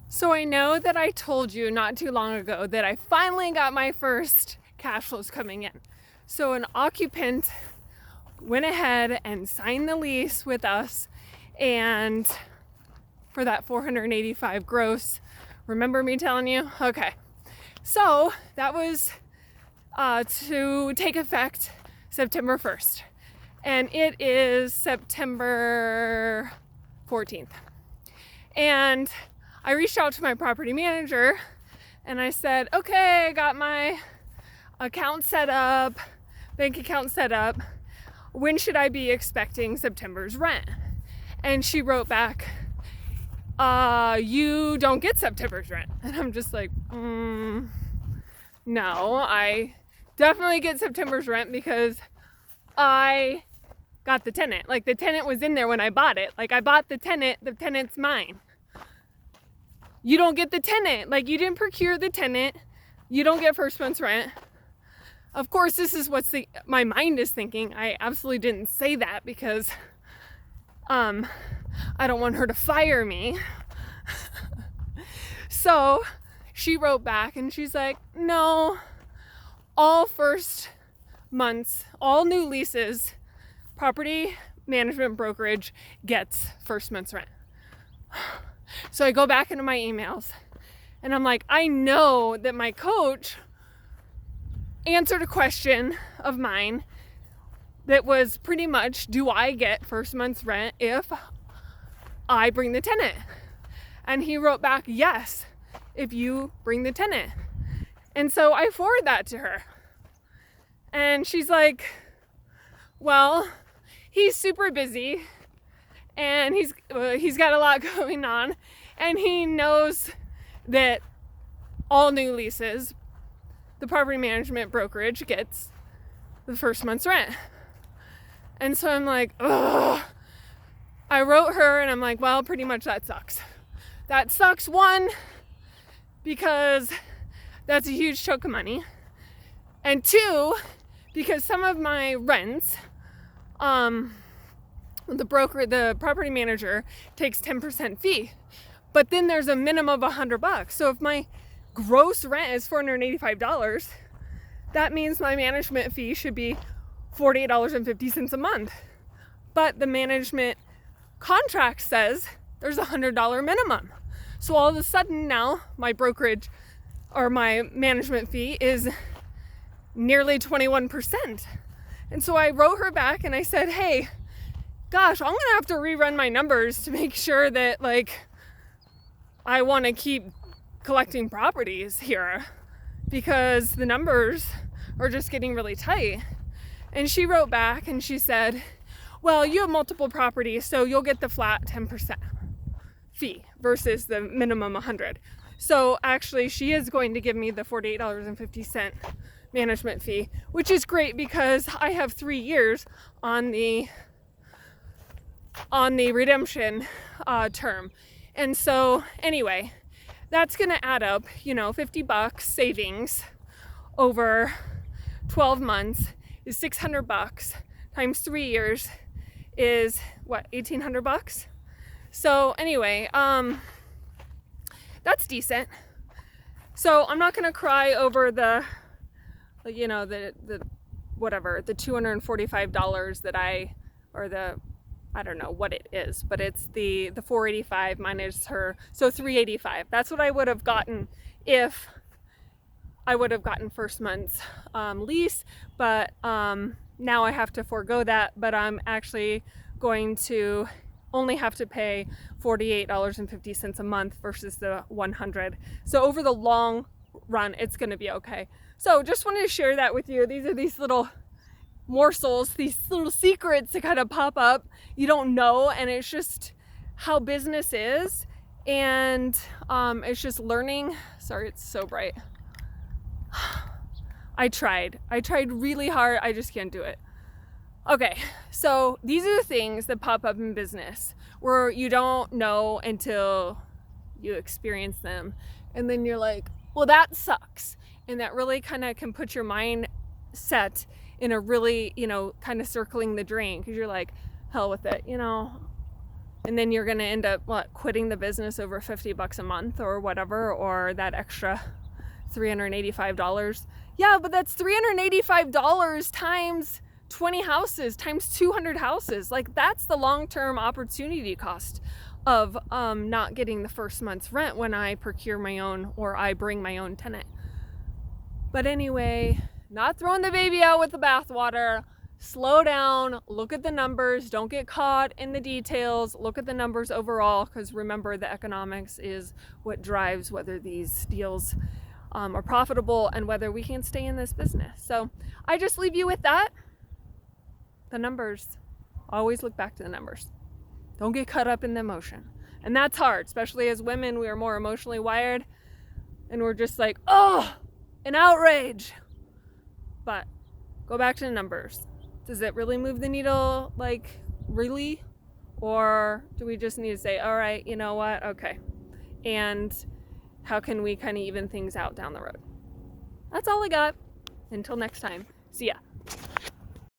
So I know that I told you not too long ago that I finally got my first cash flows coming in. So an occupant went ahead and signed the lease with us, and for that 485 gross. Remember me telling you? Okay. So that was to take effect September 1st. And it is September 14th. And I reached out to my property manager and I said, okay, I got my account set up, bank account set up. When should I be expecting September's rent? And she wrote back, you don't get September's rent. And I'm just like, no, I definitely get September's rent because I got the tenant. Like, the tenant was in there when I bought it. Like, I bought the tenant's mine. You don't get the tenant. Like, you didn't procure the tenant. You don't get first month's rent. Of course, this is what my mind is thinking. I absolutely didn't say that because I don't want her to fire me. So she wrote back and she's like, no, all first months, all new leases, property management brokerage gets first month's rent. So I go back into my emails and I'm like, I know that my coach answered a question of mine that was pretty much, do I get first month's rent if I bring the tenant? And he wrote back, yes, if you bring the tenant. And so I forwarded that to her. And she's like, well, he's super busy and he's got a lot going on, and he knows that all new leases, the property management brokerage gets the first month's rent. And so I'm like, ugh. I wrote her and I'm like, well, pretty much that sucks. That sucks, one, because that's a huge chunk of money. And two, because some of my rents, the property manager takes 10% fee, but then there's a minimum of $100. So if my gross rent is $485, that means my management fee should be $48.50 a month. But the management contract says there's a $100 minimum. So all of a sudden now my brokerage or my management fee is nearly 21%. And so I wrote her back and I said, hey, gosh, I'm gonna have to rerun my numbers to make sure that, like, I want to keep collecting properties here because the numbers are just getting really tight. And she wrote back and she said, well, you have multiple properties, so you'll get the flat 10% fee versus the minimum 100. So actually she is going to give me the $48.50 management fee, which is great because I have 3 years on the redemption term. And so anyway, that's gonna add up, $50 savings over 12 months is $600 times 3 years is what, $1,800? So anyway, that's decent. So I'm not gonna cry over the $245 that I don't know what it is, but it's the 485 minus her, so 385. That's what I would have gotten if I would have gotten first month's lease, but now I have to forego that, but I'm actually going to only have to pay $48.50 a month versus the $100. So over the long run, it's going to be okay. So just wanted to share that with you. These are these little morsels, these little secrets that kind of pop up. You don't know, and it's just how business is, and it's just learning. Sorry, it's so bright. I tried really hard. I just can't do it. Okay, so these are the things that pop up in business where you don't know until you experience them, and then you're like, well, that sucks. And that really kind of can put your mind set in a really, kind of circling the drain, because you're like, hell with it, And then you're going to end up quitting the business over $50 a month or whatever, or that extra $385. Yeah, but that's $385 times 20 houses times 200 houses. Like, that's the long-term opportunity cost of not getting the first month's rent when I procure my own, or I bring my own tenant. But anyway, not throwing the baby out with the bathwater. Slow down, look at the numbers, don't get caught in the details, look at the numbers overall, because remember, the economics is what drives whether these deals are profitable and whether we can stay in this business. So I just leave you with that. The numbers. Always look back to the numbers. Don't get caught up in the emotion. And that's hard, especially as women. We are more emotionally wired, and we're just like, oh, an outrage. But go back to the numbers. Does it really move the needle? Like, really? Or do we just need to say, all right, you know what? Okay. And how can we kind of even things out down the road? That's all I got. Until next time. See ya.